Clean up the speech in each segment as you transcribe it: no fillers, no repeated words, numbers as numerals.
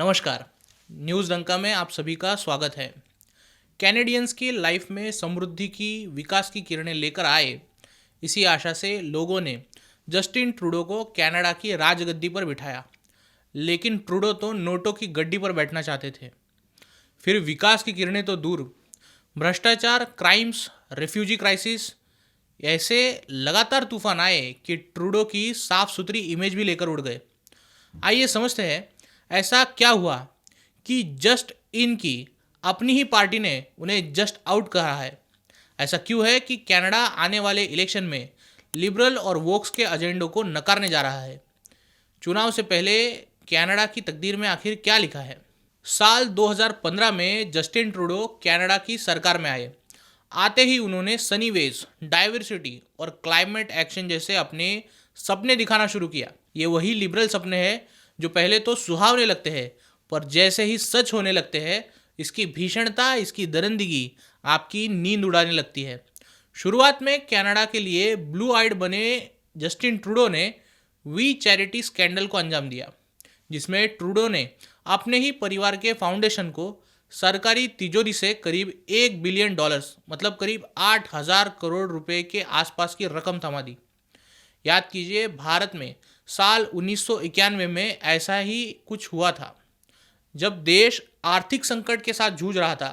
नमस्कार। न्यूज़ डंका में आप सभी का स्वागत है। कैनेडियंस की लाइफ में समृद्धि की विकास की किरणें लेकर आए, इसी आशा से लोगों ने जस्टिन ट्रूडो को कनाडा की राजगद्दी पर बिठाया। लेकिन ट्रूडो तो नोटों की गड्डी पर बैठना चाहते थे। फिर विकास की किरणें तो दूर, भ्रष्टाचार, क्राइम्स, रेफ्यूजी क्राइसिस, ऐसे लगातार तूफान आए कि ट्रूडो की साफ सुथरी इमेज भी लेकर उड़ गए। आइए समझते हैं ऐसा क्या हुआ कि जस्ट इन की अपनी ही पार्टी ने उन्हें जस्ट आउट कहा है। ऐसा क्यों है कि कनाडा आने वाले इलेक्शन में लिबरल और वोक्स के एजेंडों को नकारने जा रहा है। चुनाव से पहले कनाडा की तकदीर में आखिर क्या लिखा है। साल 2015 में जस्टिन ट्रूडो कनाडा की सरकार में आए। आते ही उन्होंने सनी वेज, डाइवर्सिटी और क्लाइमेट एक्शन जैसे अपने सपने दिखाना शुरू किया। ये वही लिबरल सपने हैं जो पहले तो सुहावने लगते हैं, पर जैसे ही सच होने लगते हैं, इसकी भीषणता, इसकी दरिंदगी आपकी नींद उड़ाने लगती है। शुरुआत में कनाडा के लिए ब्लू आइड बने जस्टिन ट्रूडो ने वी चैरिटी स्कैंडल को अंजाम दिया, जिसमें ट्रूडो ने अपने ही परिवार के फाउंडेशन को सरकारी तिजोरी से करीब $1 बिलियन मतलब करीब 8,000 करोड़ रुपए के आसपास की रकम थमा दी। याद कीजिए, भारत में साल 1991 में ऐसा ही कुछ हुआ था। जब देश आर्थिक संकट के साथ जूझ रहा था,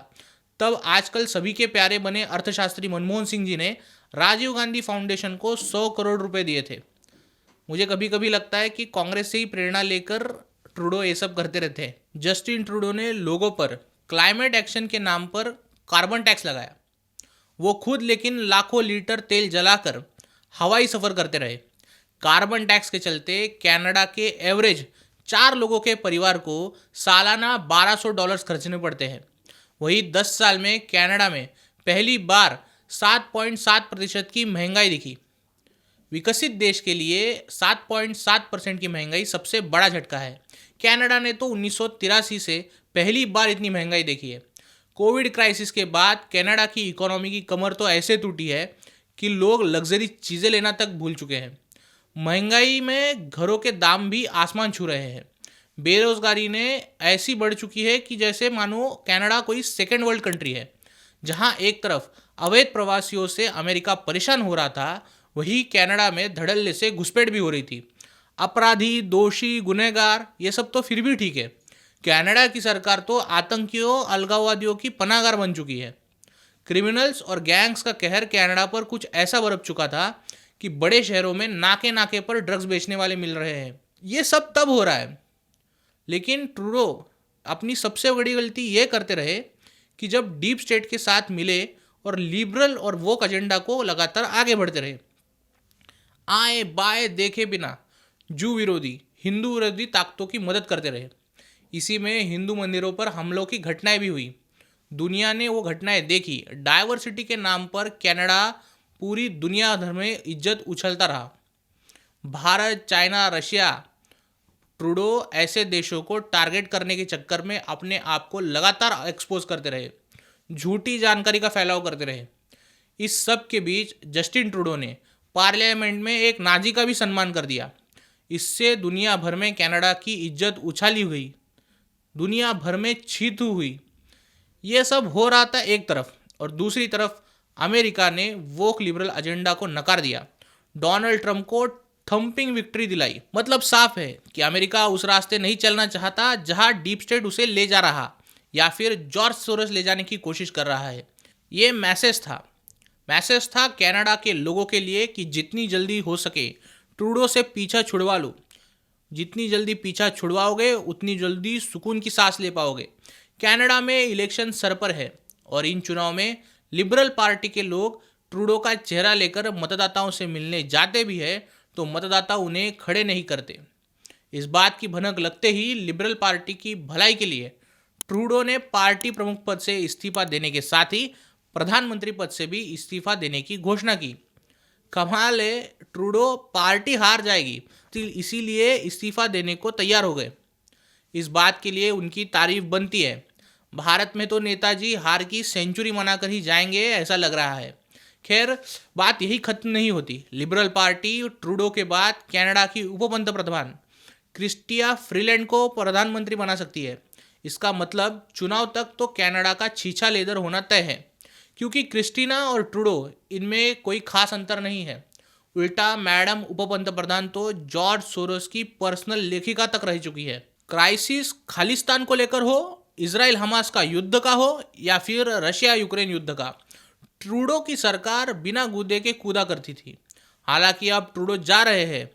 तब आजकल सभी के प्यारे बने अर्थशास्त्री मनमोहन सिंह जी ने राजीव गांधी फाउंडेशन को 100 करोड़ रुपए दिए थे। मुझे कभी कभी लगता है कि कांग्रेस से ही प्रेरणा लेकर ट्रूडो ये सब करते रहते हैं। जस्टिन ट्रूडो ने लोगों पर क्लाइमेट एक्शन के नाम पर कार्बन टैक्स लगाया। वो खुद लेकिन लाखों लीटर तेल जलाकर हवाई सफ़र करते रहे। कार्बन टैक्स के चलते कनाडा के एवरेज 4 लोगों के परिवार को सालाना $1,200 खर्चने पड़ते हैं। वही 10 साल में कनाडा में पहली बार 7.7% की महंगाई दिखी। विकसित देश के लिए 7.7% की महंगाई सबसे बड़ा झटका है। कनाडा ने तो 1983 से पहली बार इतनी महंगाई देखी है। कोविड क्राइसिस के बाद कनाडा की इकोनॉमी की कमर तो ऐसे टूटी है कि लोग लग्जरी चीज़ें लेना तक भूल चुके हैं। महंगाई में घरों के दाम भी आसमान छू रहे हैं। बेरोजगारी ने ऐसी बढ़ चुकी है कि जैसे मानो कनाडा कोई सेकेंड वर्ल्ड कंट्री है। जहां एक तरफ अवैध प्रवासियों से अमेरिका परेशान हो रहा था, वहीं कनाडा में धड़ल्ले से घुसपैठ भी हो रही थी। अपराधी, दोषी, गुनहगार ये सब तो फिर भी ठीक है। कनाडा की सरकार तो आतंकियों, अलगाववादियों की पनाहगार बन चुकी है। क्रिमिनल्स और गैंग्स का कहर कनाडा पर कुछ ऐसा बरप चुका था कि बड़े शहरों में नाके नाके पर ड्रग्स बेचने वाले मिल रहे हैं। ये सब तब हो रहा है, लेकिन ट्रूडो अपनी सबसे बड़ी गलती ये करते रहे कि जब डीप स्टेट के साथ मिले और लिबरल और वोक एजेंडा को लगातार आगे बढ़ते रहे। आए बाएं देखे बिना जू विरोधी, हिंदू विरोधी ताकतों की मदद करते रहे। इसी में हिंदू मंदिरों पर हमलों की घटनाएं भी हुई। दुनिया ने वो घटनाएं देखी। डाइवर्सिटी के नाम पर कनाडा पूरी दुनिया भर में इज्जत उछलता रहा। भारत, चाइना, रशिया, ट्रूडो ऐसे देशों को टारगेट करने के चक्कर में अपने आप को लगातार एक्सपोज करते रहे, झूठी जानकारी का फैलाव करते रहे। इस सब के बीच जस्टिन ट्रूडो ने पार्लियामेंट में एक नाजी का भी सम्मान कर दिया। इससे दुनिया भर में कनाडा की इज्जत उछाली हुई, दुनिया भर में छीतू हुई। ये सब हो रहा था एक तरफ, और दूसरी तरफ अमेरिका ने वोक लिबरल एजेंडा को नकार दिया। डोनाल्ड ट्रंप को थंपिंग विक्ट्री दिलाई। मतलब साफ है कि अमेरिका उस रास्ते नहीं चलना चाहता जहां डीप स्टेट उसे ले जा रहा, या फिर जॉर्ज सोरोस ले जाने की कोशिश कर रहा है। ये मैसेज था कनाडा के लोगों के लिए कि जितनी जल्दी हो सके ट्रूडो से पीछा छुड़वा लो। जितनी जल्दी पीछा छुड़वाओगे, उतनी जल्दी सुकून की सांस ले पाओगे। कनाडा में इलेक्शन सर पर है, और इन चुनाव में लिबरल पार्टी के लोग ट्रूडो का चेहरा लेकर मतदाताओं से मिलने जाते भी है तो मतदाता उन्हें खड़े नहीं करते। इस बात की भनक लगते ही लिबरल पार्टी की भलाई के लिए ट्रूडो ने पार्टी प्रमुख पद से इस्तीफा देने के साथ ही प्रधानमंत्री पद से भी इस्तीफा देने की घोषणा की। कमाल है, ट्रूडो पार्टी हार जाएगी इसीलिए इस्तीफा देने को तैयार हो गए। इस बात के लिए उनकी तारीफ बनती है। भारत में तो नेताजी हार की सेंचुरी मनाकर ही जाएंगे ऐसा लग रहा है। खैर, बात यही खत्म नहीं होती। लिबरल पार्टी ट्रूडो के बाद कनाडा की उप पंतप्रधान क्रिस्टिया फ्रीलैंड को प्रधानमंत्री बना सकती है। इसका मतलब चुनाव तक तो कनाडा का छीछा लेदर होना तय है, क्योंकि क्रिस्टीना और ट्रूडो इनमें कोई खास अंतर नहीं है। उल्टा मैडम उपपंतप्रधान तो जॉर्ज सोरोस की पर्सनल लेखिका तक रह चुकी है। क्राइसिस खालिस्तान को लेकर हो, इसराइल हमास का युद्ध का हो या फिर रशिया यूक्रेन युद्ध का, ट्रूडो की सरकार बिना गूदे के कूदा करती थी। हालांकि अब ट्रूडो जा रहे हैं,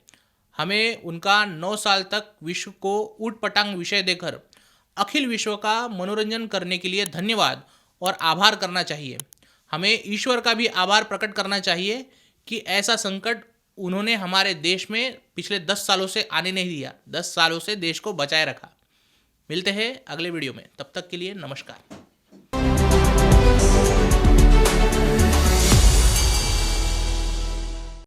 हमें उनका 9 साल तक विश्व को ऊटपटांग विषय देकर अखिल विश्व का मनोरंजन करने के लिए धन्यवाद और आभार करना चाहिए। हमें ईश्वर का भी आभार प्रकट करना चाहिए कि ऐसा संकट उन्होंने हमारे देश में पिछले 10 सालों से आने नहीं दिया, 10 सालों से देश को बचाए रखा। मिलते हैं अगले वीडियो में, तब तक के लिए नमस्कार।